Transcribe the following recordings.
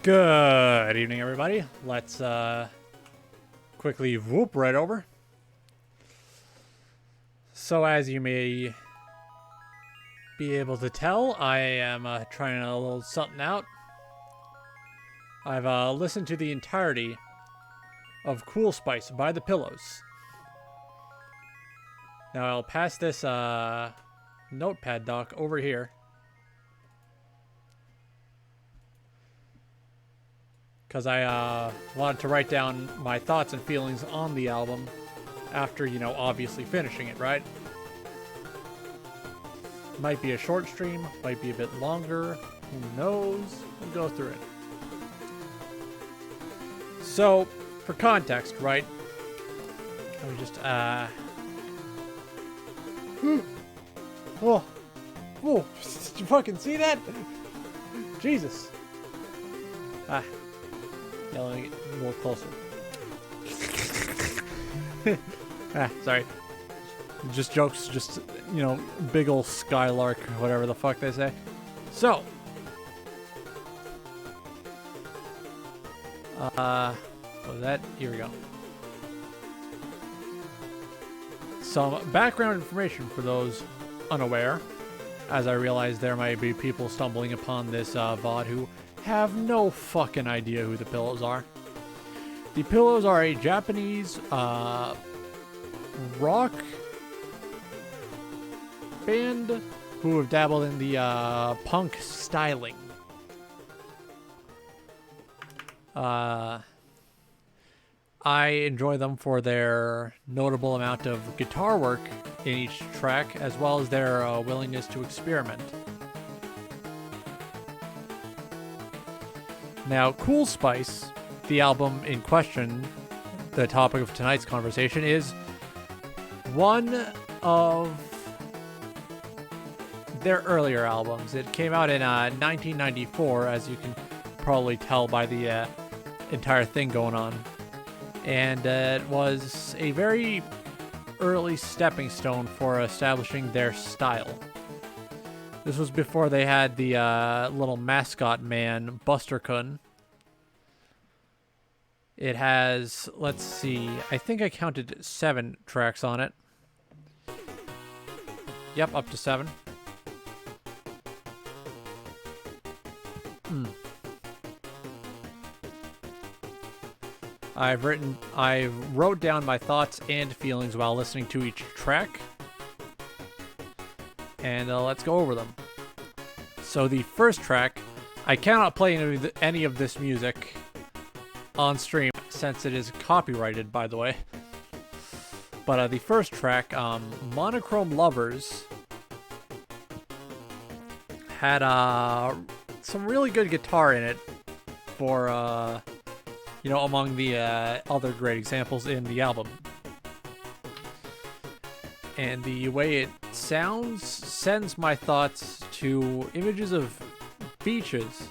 Good evening, everybody. Let's quickly whoop right over. So as you may be able to tell, I am trying a little something out. I've listened to the entirety of Kool Spice by the Pillows. Now I'll pass this notepad doc over here, because I wanted to write down my thoughts and feelings on the album after, you know, obviously finishing it, right? Might be a short stream, might be a bit longer, who knows? We'll go through it. So, for context, right? Let me just, oh, did you fucking see that? Jesus. Yeah, let me get a little closer. Sorry. Just jokes, just, you know, big ol' skylark, whatever the fuck they say. So. Here we go. Some background information for those unaware, as I realize there might be people stumbling upon this VOD who have no fucking idea who the Pillows are. The Pillows are a Japanese rock band who have dabbled in the punk styling. I enjoy them for their notable amount of guitar work in each track, as well as their willingness to experiment. Now, Kool Spice, the album in question, the topic of tonight's conversation, is one of their earlier albums. It came out in 1994, as you can probably tell by the entire thing going on. And it was a very early stepping stone for establishing their style. This was before they had the little mascot man, Buster-kun. It has, let's see, I think I counted 7 tracks on it. Yep, up to 7. I wrote down my thoughts and feelings while listening to each track. And let's go over them. So the first track, I cannot play any of this music on stream since it is copyrighted, by the way. But the first track, Monochrome Lovers, had some really good guitar in it for you know, among the other great examples in the album. And the way it sounds sends my thoughts to images of beaches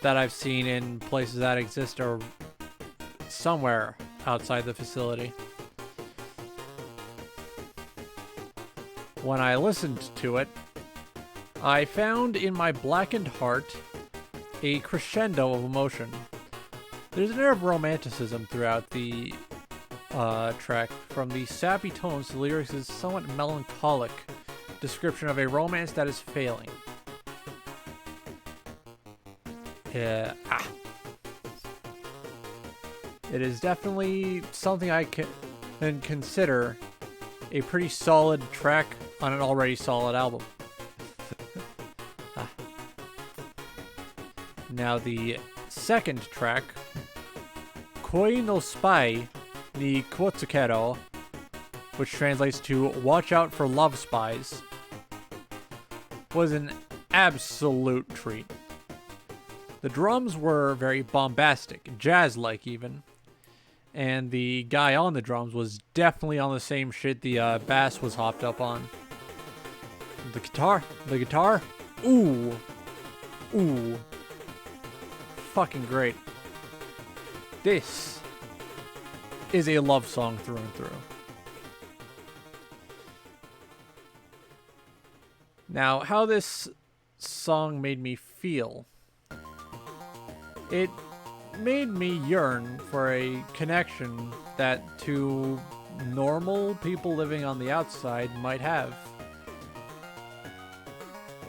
that I've seen in places that exist or somewhere outside the facility. When I listened to it, I found in my blackened heart a crescendo of emotion. There's an air of romanticism throughout the track. From the sappy tones, the lyrics is somewhat melancholic description of a romance that is failing. It is definitely something I can consider a pretty solid track on an already solid album. Now the second track, Koi no Spy ni Kuotsukeru, which translates to Watch Out for Love Spies, was an absolute treat. The drums were very bombastic, jazz-like even, and the guy on the drums was definitely on the same shit the bass was hopped up on. The guitar, ooh, fucking great. This is a love song through and through. Now, how this song made me feel. It made me yearn for a connection that two normal people living on the outside might have.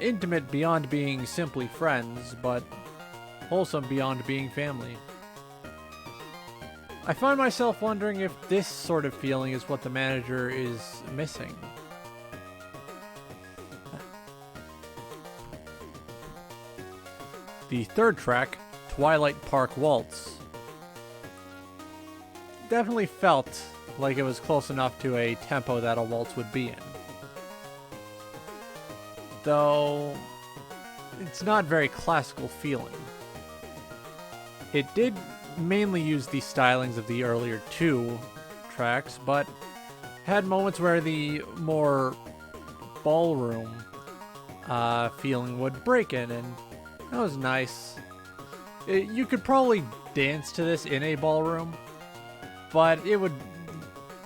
Intimate beyond being simply friends, but wholesome beyond being family. I find myself wondering if this sort of feeling is what the manager is missing. The third track, Twilight Park Waltz, definitely felt like it was close enough to a tempo that a waltz would be in. Though, it's not very classical feeling. It did mainly use the stylings of the earlier 2 tracks, but had moments where the more ballroom feeling would break in, and that was nice. You could probably dance to this in a ballroom, but it would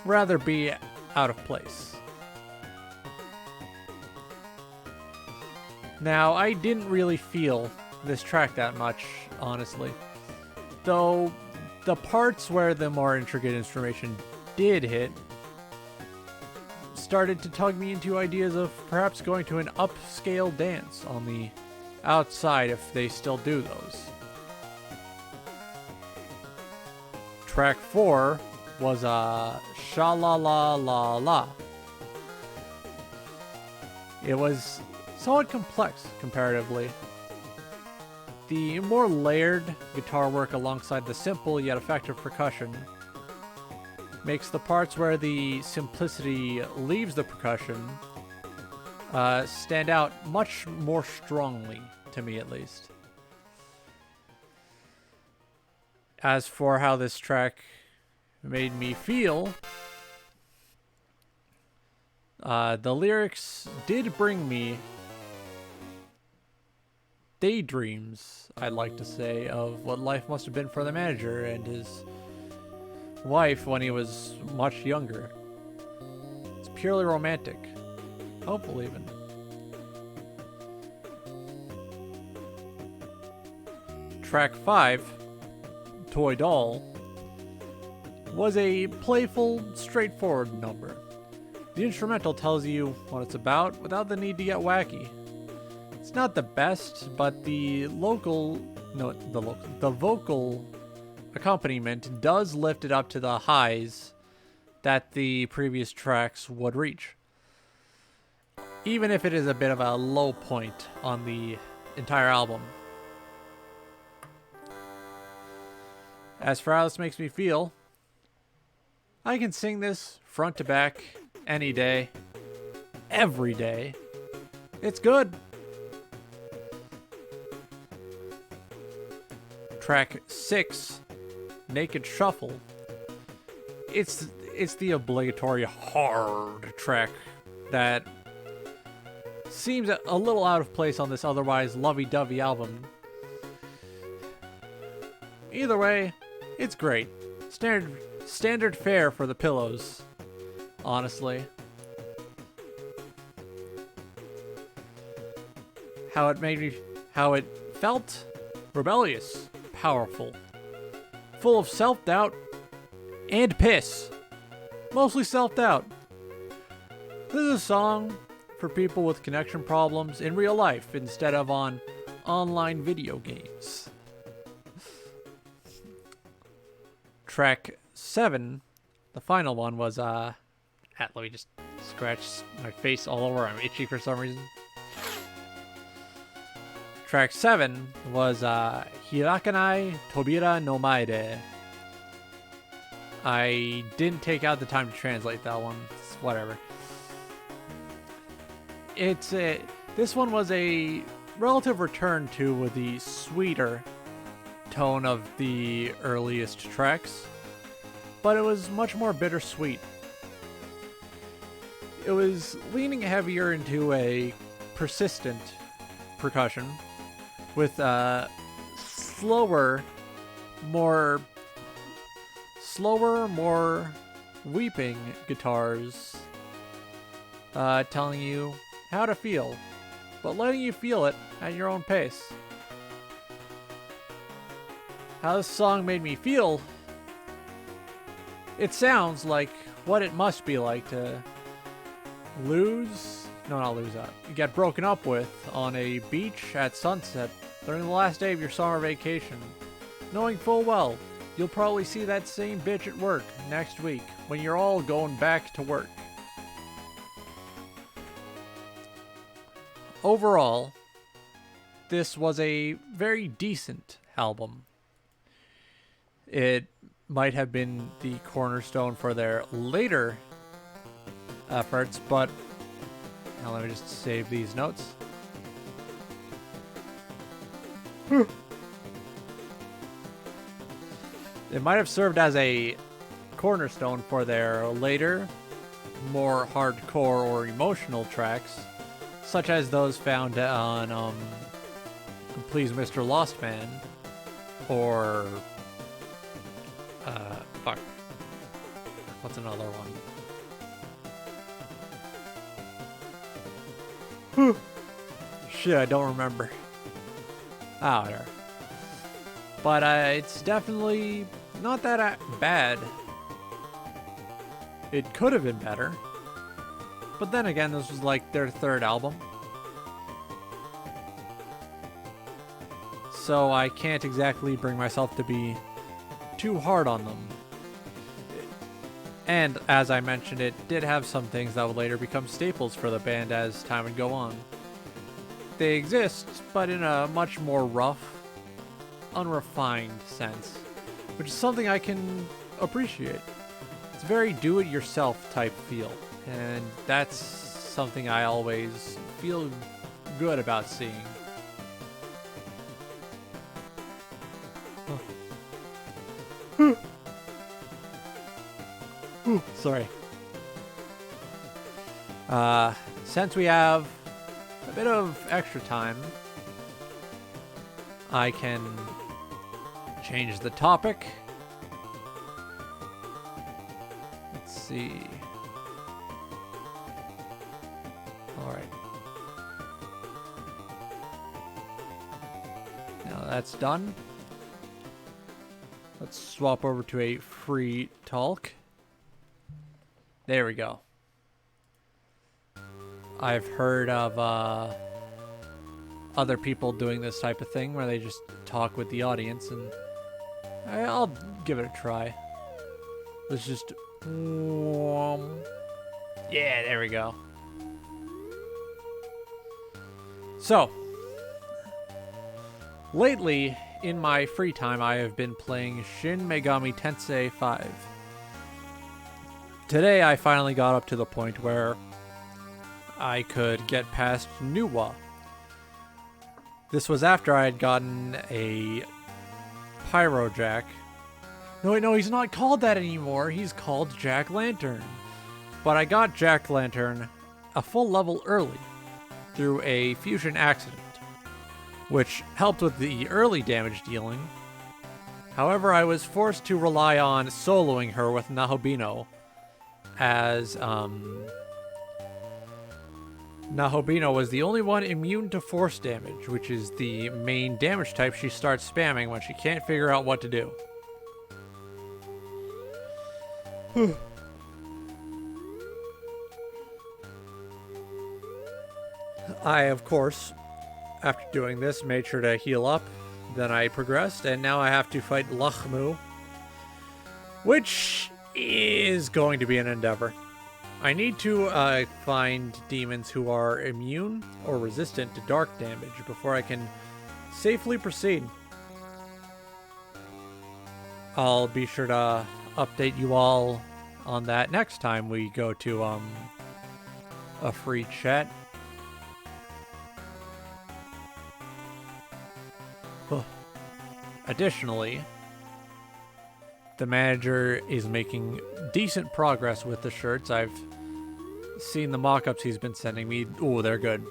rather be out of place. Now, I didn't really feel this track that much, honestly. Though, the parts where the more intricate instrumentation did hit started to tug me into ideas of perhaps going to an upscale dance on the outside if they still do those. Track 4 was Sha-La-La-La-La. It was somewhat complex comparatively. The more layered guitar work alongside the simple yet effective percussion makes the parts where the simplicity leaves the percussion stand out much more strongly, to me at least. As for how this track made me feel, the lyrics did bring me daydreams, I'd like to say, of what life must have been for the manager and his wife when he was much younger. It's purely romantic. Hopeful, even. Track 5, Toy Doll, was a playful, straightforward number. The instrumental tells you what it's about without the need to get wacky. It's not the best, but the vocal accompaniment does lift it up to the highs that the previous tracks would reach. Even if it is a bit of a low point on the entire album. As for how this makes me feel, I can sing this front to back any day, every day. It's good. Track 6, Naked Shuffle. It's the obligatory hard track that seems a little out of place on this otherwise lovey-dovey album. Either way, it's great. Standard fare for the pillows, honestly. How it felt rebellious, powerful, full of self-doubt and piss. Mostly self-doubt. This is a song for people with connection problems in real life instead of on online video games. Track 7, the final one, was let me just scratch my face all over. I'm itchy for some reason. Track 7 was Hirakanai Tobira no Maede. I didn't take out the time to translate that one. It's whatever. This one was a relative return to the sweeter tone of the earliest tracks, but it was much more bittersweet. It was leaning heavier into a persistent percussion with slower, more weeping guitars telling you how to feel, but letting you feel it at your own pace. How this song made me feel, it sounds like what it must be like to get broken up with on a beach at sunset during the last day of your summer vacation, knowing full well you'll probably see that same bitch at work next week when you're all going back to work. Overall, this was a very decent album. It might have been the cornerstone for their later efforts, but now let me just save these notes. It might have served as a cornerstone for their later, more hardcore or emotional tracks, such as those found on Please Mr. Lost Man, or what's another one? Shit, I don't remember. Ah, whatever. But it's definitely not that bad. It could have been better. But then again, this was like their third album. So I can't exactly bring myself to be too hard on them. And as I mentioned, it did have some things that would later become staples for the band as time would go on. They exist, but in a much more rough, unrefined sense, which is something I can appreciate. It's a very do-it-yourself type feel, and that's something I always feel good about seeing. Sorry. Since we have a bit of extra time, I can change the topic. Let's see. Alright. Now that's done. Let's swap over to a free talk. There we go. I've heard of other people doing this type of thing where they just talk with the audience, and I'll give it a try. Let's just... Yeah, there we go. So, lately, in my free time, I have been playing Shin Megami Tensei 5. Today, I finally got up to the point where I could get past Nuwa. This was after I had gotten a Pyro Jack. No, he's not called that anymore. He's called Jack Lantern. But I got Jack Lantern a full level early through a fusion accident, which helped with the early damage dealing. However, I was forced to rely on soloing her with Nahobino, as Nahobino was the only one immune to force damage, which is the main damage type she starts spamming when she can't figure out what to do. I, of course, after doing this, made sure to heal up. Then I progressed, and now I have to fight Lachmu, which is going to be an endeavor. I need to find demons who are immune or resistant to dark damage before I can safely proceed. I'll be sure to update you all on that next time we go to a free chat. Additionally, the manager is making decent progress with the shirts. I've seen the mock-ups he's been sending me. Ooh, they're good.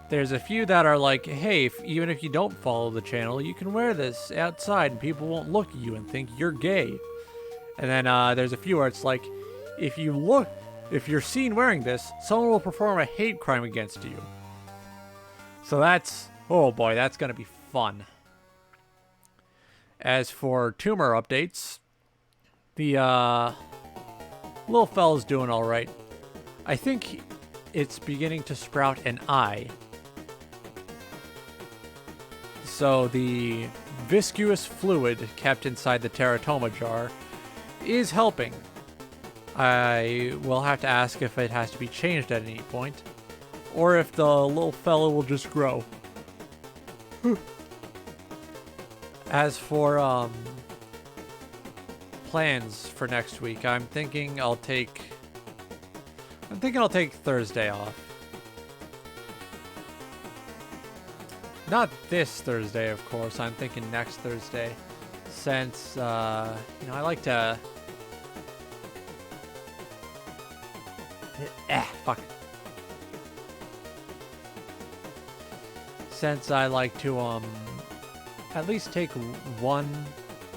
There's a few that are like, hey, even if you don't follow the channel, you can wear this outside and people won't look at you and think you're gay. And then there's a few where it's like, if you're seen wearing this, someone will perform a hate crime against you. So that's, oh boy, that's gonna be fun. As for tumor updates, the little fella's doing all right. I think it's beginning to sprout an eye. So the viscous fluid kept inside the teratoma jar is helping. I will have to ask if it has to be changed at any point, or if the little fella will just grow. As for plans for next week, I'm thinking I'll take Thursday off. Not this Thursday, of course. I'm thinking next Thursday, since I like to. Fuck. Since I like to at least take 1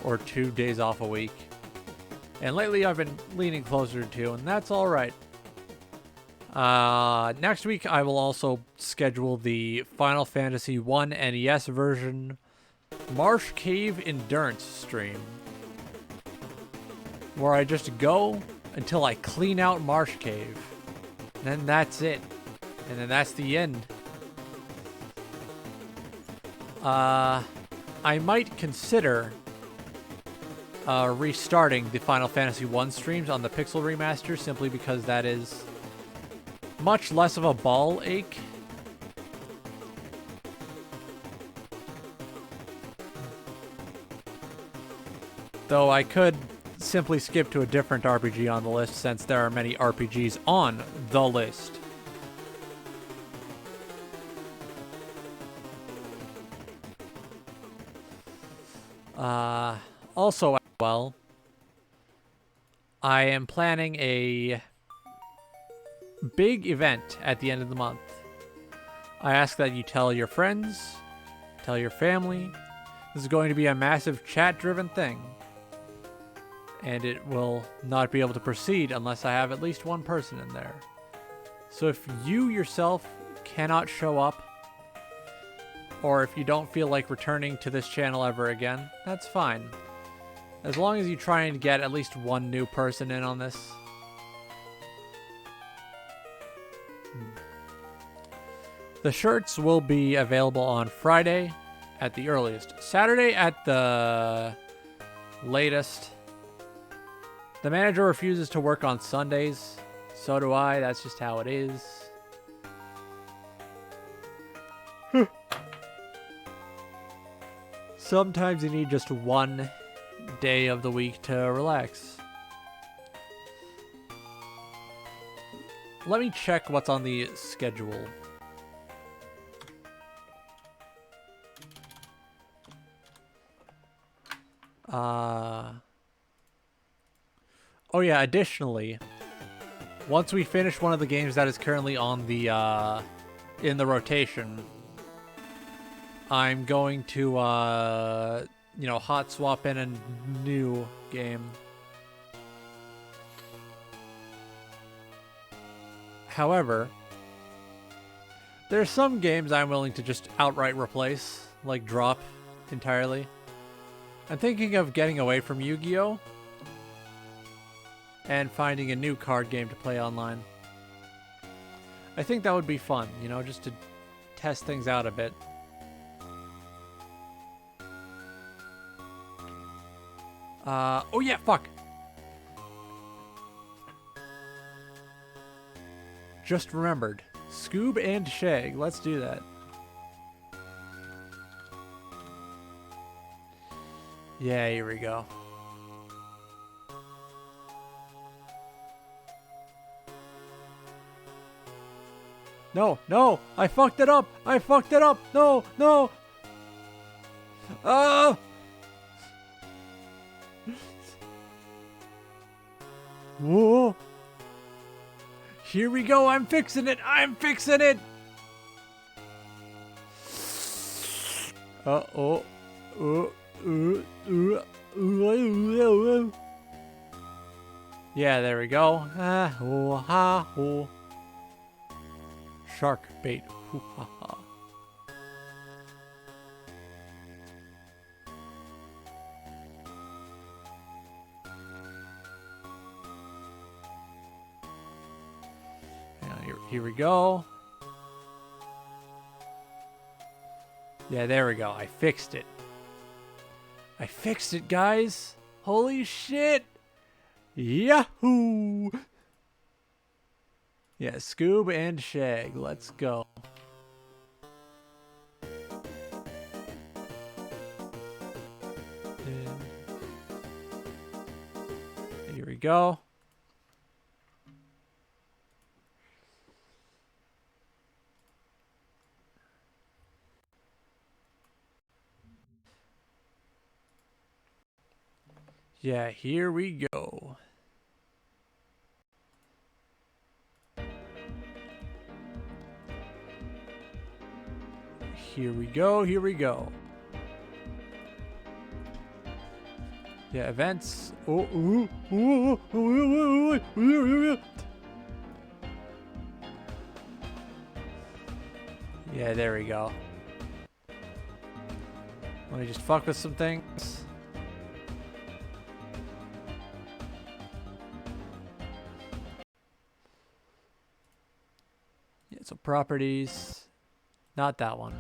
or 2 days off a week. And lately I've been leaning closer to 2, and that's alright. Next week, I will also schedule the Final Fantasy 1 NES version Marsh Cave Endurance stream, where I just go until I clean out Marsh Cave. And then that's it. And then that's the end. I might consider restarting the Final Fantasy 1 streams on the Pixel Remaster, simply because that is much less of a ball ache. Though I could simply skip to a different RPG on the list, since there are many RPGs on the list. Also, well, I am planning a big event at the end of the month. I ask that you tell your friends, tell your family. This is going to be a massive chat-driven thing, and it will not be able to proceed unless I have at least one person in there. So if you yourself cannot show up, or if you don't feel like returning to this channel ever again, that's fine. As long as you try and get at least one new person in on this. The shirts will be available on Friday at the earliest. Saturday at the latest. The manager refuses to work on Sundays. So do I. That's just how it is. Sometimes you need just one day of the week to relax. Let me check what's on the schedule. Oh yeah, additionally, once we finish one of the games that is currently on the, in the rotation, I'm going to, you know, hot swap in a new game. However, there's some games I'm willing to just outright replace, like drop entirely. I'm thinking of getting away from Yu-Gi-Oh! And finding a new card game to play online. I think that would be fun, you know, just to test things out a bit. Oh yeah, fuck! Just remembered. Scoob and Shag, let's do that. Yeah, here we go. No, no! I fucked it up! I fucked it up! No, no! Ah! Whoa! Here we go! I'm fixing it! I'm fixing it! Uh-oh. Yeah, there we go. Shark bait. Here we go. Yeah, there we go. I fixed it. I fixed it, guys. Holy shit. Yahoo! Yeah, Scoob and Shag. Let's go. And here we go. Yeah, here we go. Here we go, here we go. Yeah, events. Yeah, there we go. Let me just fuck with some things. Yeah, so properties. Not that one.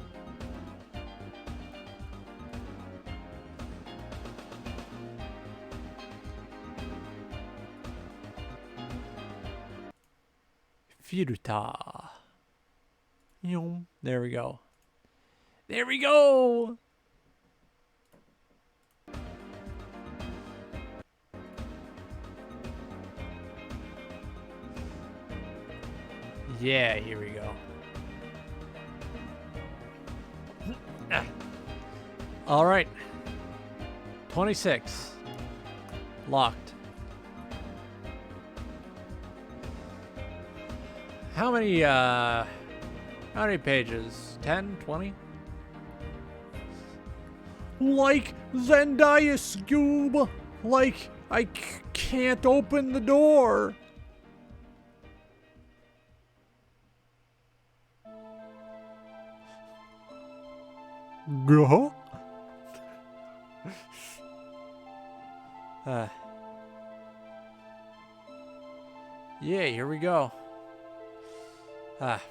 Filter. There we go. There we go! Yeah, here we go. All right. 26. Locked. How many pages? 10, 20? Like Zendaya, Scoob. Like I can't open the door. Go. Yeah, here we go.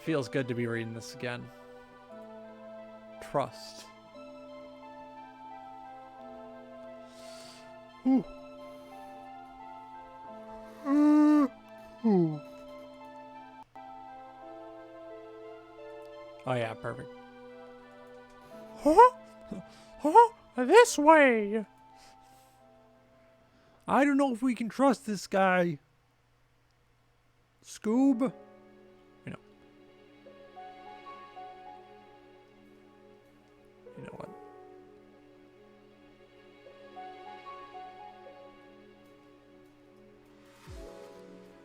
Feels good to be reading this again. Trust. Ooh. Ooh. Oh yeah, perfect. Huh? Huh? This way! I don't know if we can trust this guy. Scoob? You know. You know what?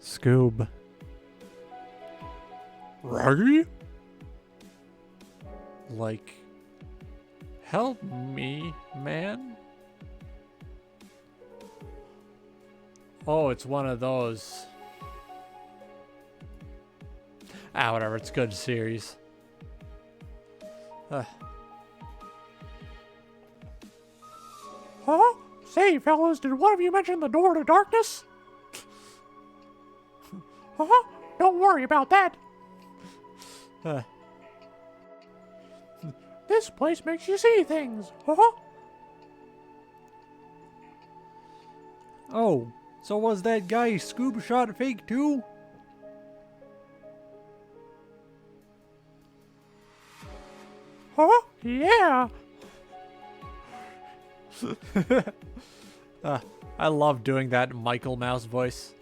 Scoob. Raggy? Like, help me, man. Oh, it's one of those. Whatever. It's a good series. Huh? Say, fellas, did one of you mention the door to darkness? Don't worry about that. This place makes you see things. Oh, so was that guy Scoob shot fake too? Yeah. I love doing that Michael Mouse voice.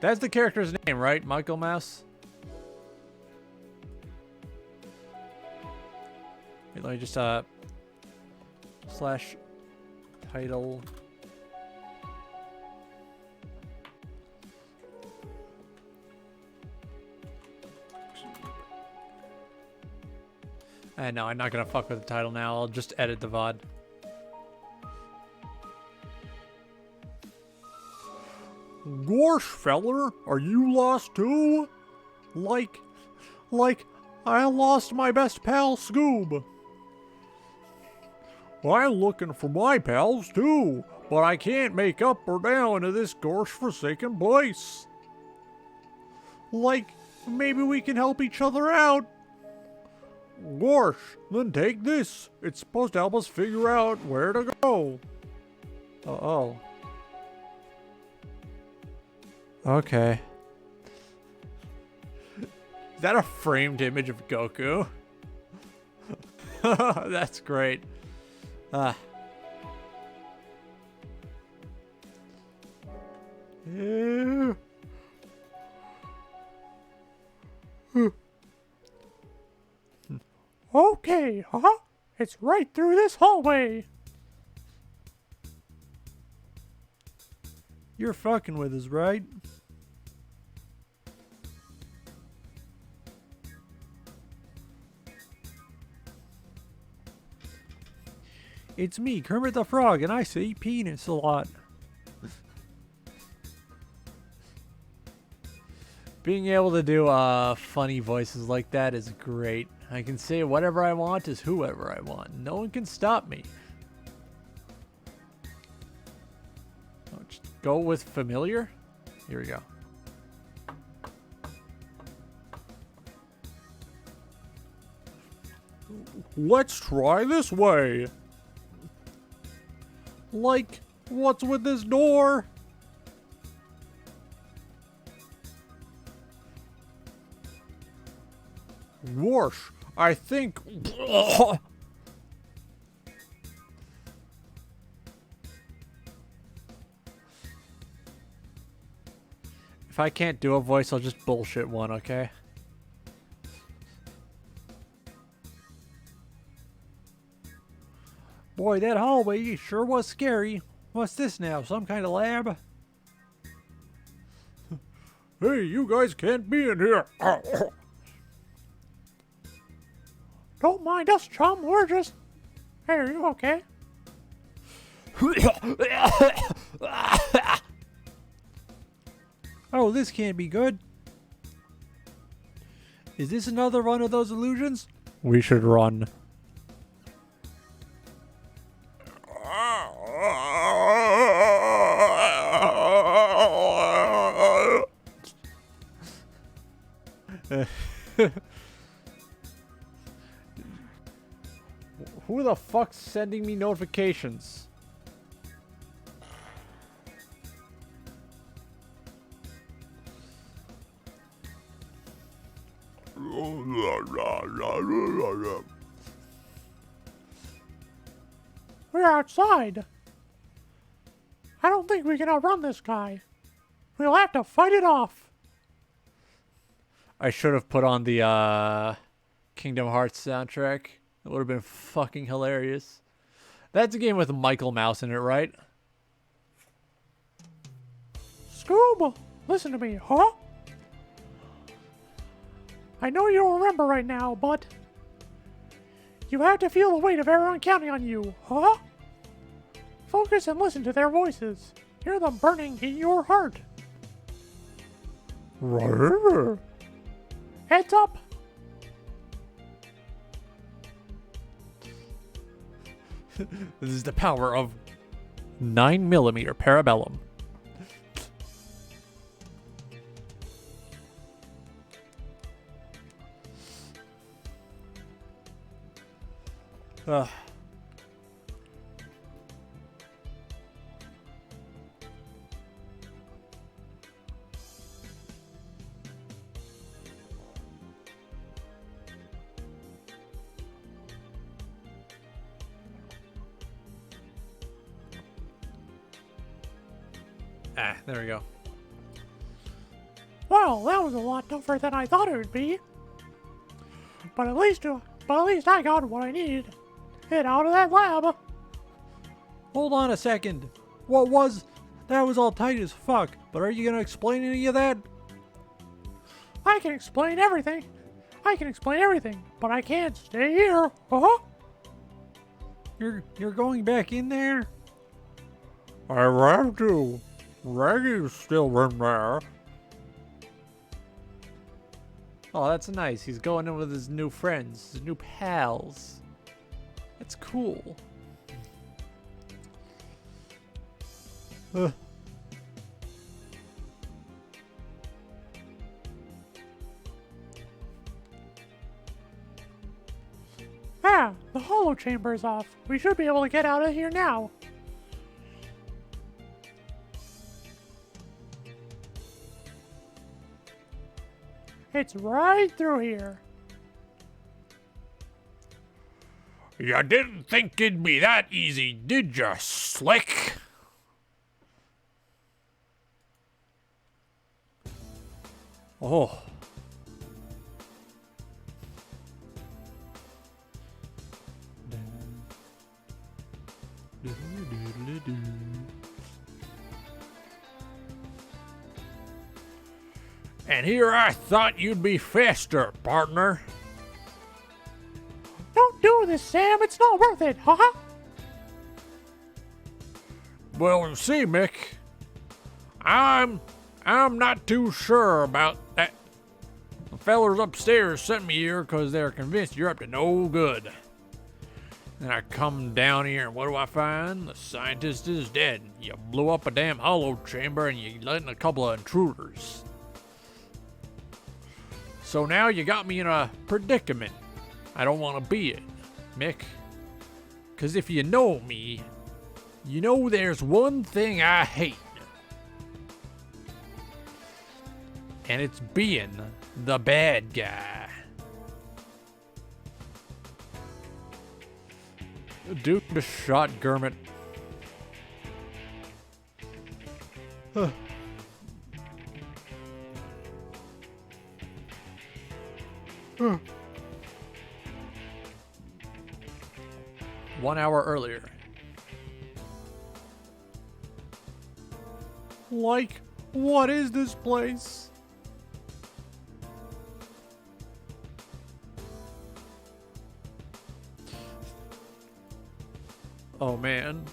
That's the character's name, right? Michael Mouse? Wait, let me just, slash title. No, I'm not gonna fuck with the title now. I'll just edit the VOD. Gosh, feller, are you lost too? Like I lost my best pal, Scoob. I'm looking for my pals too, but I can't make up or down to this gorsh forsaken place. Like, maybe we can help each other out. Gosh, then take this. It's supposed to help us figure out where to go. Uh-oh. Okay. Is that a framed image of Goku? That's great. Yeah. Okay, it's right through this hallway. You're fucking with us, right? It's me, Kermit the Frog, and I say penis a lot. Being able to do funny voices like that is great. I can say whatever I want is whoever I want. No one can stop me. Oh, just go with familiar. Here we go. Let's try this way. Like, what's with this door? Whoosh, I think... If I can't do a voice, I'll just bullshit one, okay? Boy, that hallway sure was scary. What's this now? Some kind of lab? Hey, you guys can't be in here. Don't mind us, chum. We're just... Hey, are you okay? Oh, this can't be good. Is this another one of those illusions? We should run. Who the fuck's sending me notifications? We're outside. I don't think we can outrun this guy. We'll have to fight it off. I should have put on the Kingdom Hearts soundtrack. It would have been fucking hilarious. That's a game with Michael Mouse in it, right? Scoob, listen to me, huh? I know you don't remember right now, but you have to feel the weight of everyone counting on you, huh? Focus and listen to their voices. Hear them burning in your heart. Roar. Heads up. This is the power of 9mm Parabellum. There we go. Well, that was a lot tougher than I thought it would be. But at least I got what I needed. Get out of that lab. Hold on a second. That was all tight as fuck. But are you gonna explain any of that? I can explain everything. But I can't stay here. You're going back in there? I have to. Reggie's still in there. Oh, that's nice. He's going in with his new friends, his new pals. That's cool. The holo chamber is off. We should be able to get out of here now. It's right through here. You didn't think it'd be that easy, did ya, slick? Oh. And here I thought you'd be faster, partner. Don't do this, Sam. It's not worth it, huh? Well, you see, Mick, I'm I'm not too sure about that. The fellers upstairs sent me here because they're convinced you're up to no good. Then I come down here and what do I find? The scientist is dead. You blew up a damn hollow chamber and you let in a couple of intruders. So now you got me in a predicament. I don't want to be it, Mick. Because if you know me, you know there's one thing I hate. And it's being the bad guy. Dude just shot Gurmit. Huh. Huh. 1 hour earlier. Like, what is this place? Oh man.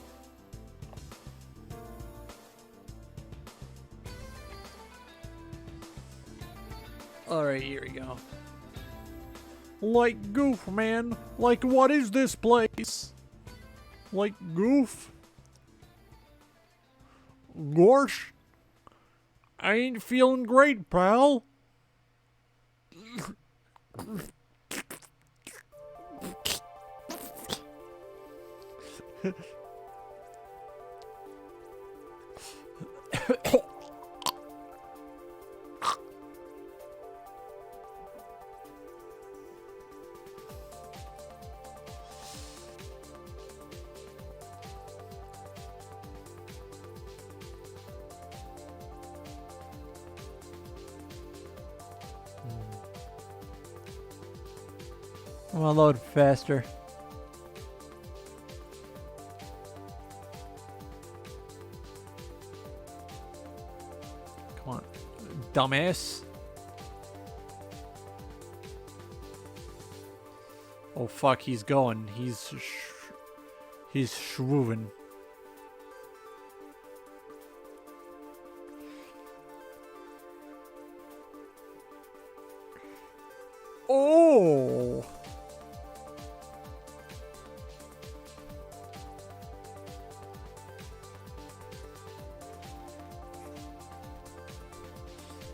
Alright, here we go. Like goof, man. Like, what is this place? Like goof? Gorsh? I ain't feeling great, pal. I'm gonna load faster. Come on, dumbass. Oh fuck, he's going. He's shwooving. Oh.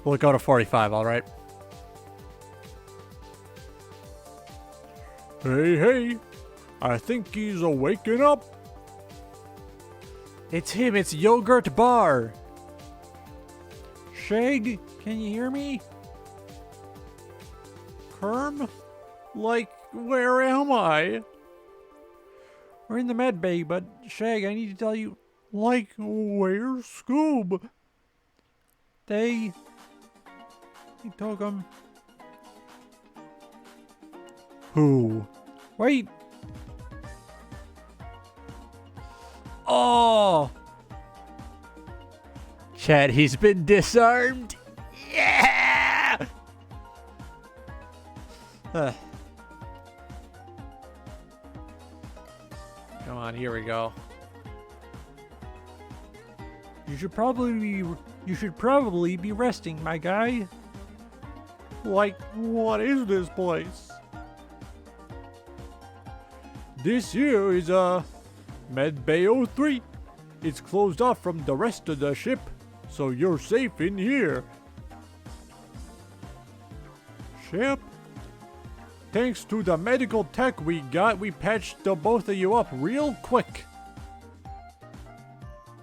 We'll go to 45, all right? Hey, hey. I think he's waking up. It's him. It's Yogurt Bar. Shag, can you hear me? Kerm? Like, where am I? We're in the med bay, but Shag, I need to tell you, like, where's Scoob? They took him. Who? Wait. Oh. Chad, he's been disarmed. Yeah. Come on, here we go. You should probably be resting, my guy. Like, what is this place? This here is Med Bay 03. It's closed off from the rest of the ship, so you're safe in here. Ship? Thanks to the medical tech we got, we patched the both of you up real quick.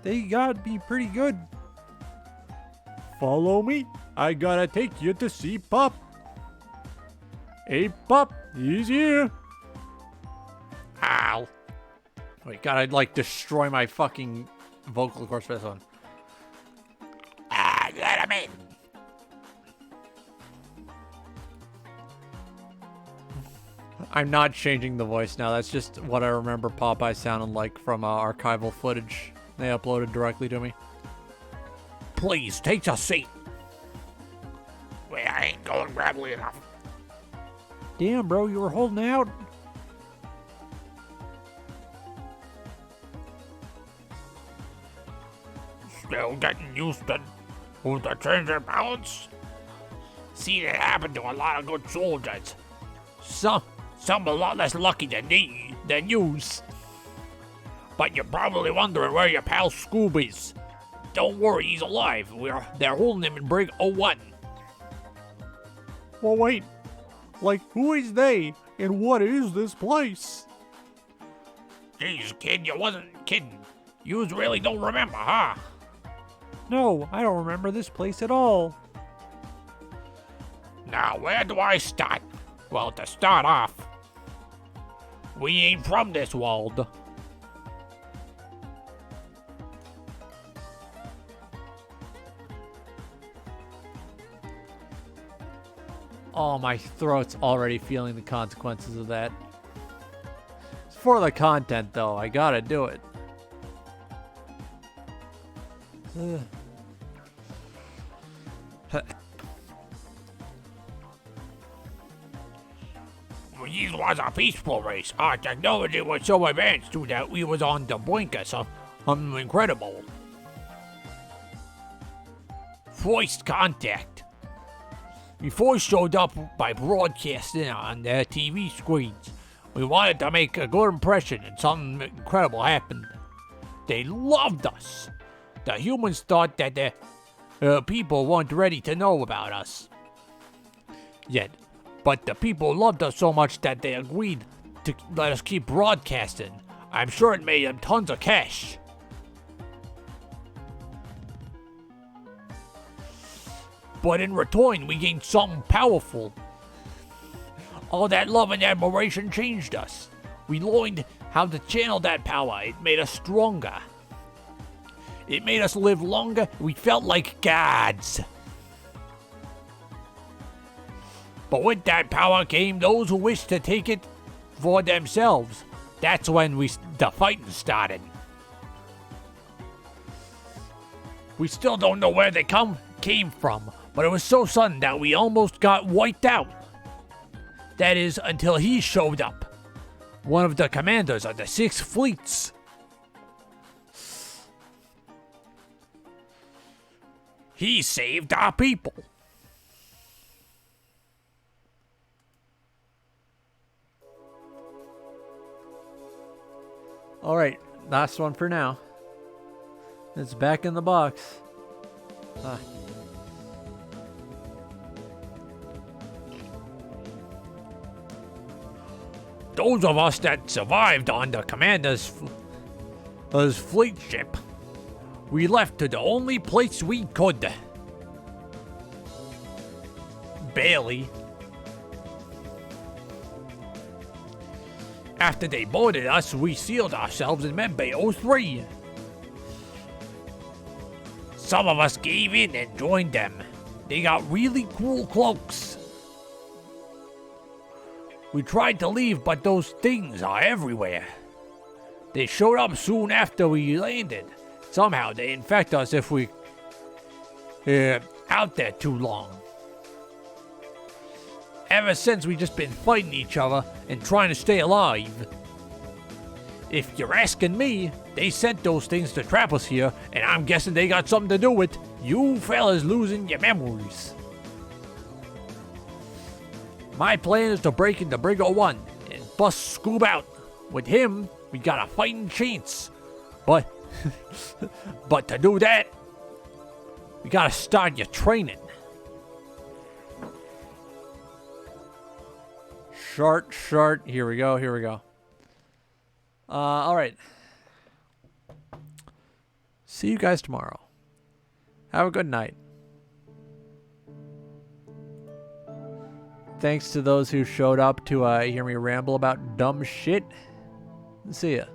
They got me pretty good. Follow me. I gotta take you to see Pop. Hey, Pop, he's here. Ow. Wait, gotta, like, destroy my fucking vocal cords for this one. Ah, let him in. I'm not changing the voice now. That's just what I remember Popeye sounding like from archival footage they uploaded directly to me. Please, take a seat. Well, I ain't going gravelly enough. Damn, bro, you were holding out. Still getting used to With the change in balance? See, that happened to a lot of good soldiers. Some a lot less lucky than yous. But you're probably wondering where your pal Scooby's. Don't worry, he's alive. They're holding him in Brig 01. Well, wait. Like, who is they, and what is this place? Jeez, kid, you wasn't kidding. Yous really don't remember, huh? No, I don't remember this place at all. Now, where do I start? Well, to start off, we ain't from this world. Oh, my throat's already feeling the consequences of that. It's for the content, though. I gotta do it. This was a peaceful race. Our technology was so advanced too that we was on the brink of something incredible. First contact. We first showed up by broadcasting on their TV screens. We wanted to make a good impression and something incredible happened. They loved us. The humans thought that the people weren't ready to know about us yet. But the people loved us so much that they agreed to let us keep broadcasting. I'm sure it made them tons of cash. But in return, we gained something powerful. All that love and admiration changed us. We learned how to channel that power. It made us stronger. It made us live longer. We felt like gods. But with that power came those who wished to take it for themselves. That's when the fighting started. We still don't know where they came from, but it was so sudden that we almost got wiped out. That is, until he showed up. One of the commanders of the 6 fleets. He saved our people. Alright, last one for now. It's back in the box. Those of us that survived on the commander's fleet ship, we left to the only place we could. Barely. After they boarded us, we sealed ourselves in Medbay 03. Some of us gave in and joined them. They got really cool cloaks. We tried to leave, but those things are everywhere. They showed up soon after we landed. Somehow they infect us if we out there too long. Ever since, we've just been fighting each other and trying to stay alive. If you're asking me, they sent those things to trap us here, and I'm guessing they got something to do with you fellas losing your memories. My plan is to break into Brig 01 and bust Scoob out. With him, we got a fighting chance. But to do that, we gotta start your training. Short. Here we go. Alright. See you guys tomorrow. Have a good night. Thanks to those who showed up to hear me ramble about dumb shit. See ya.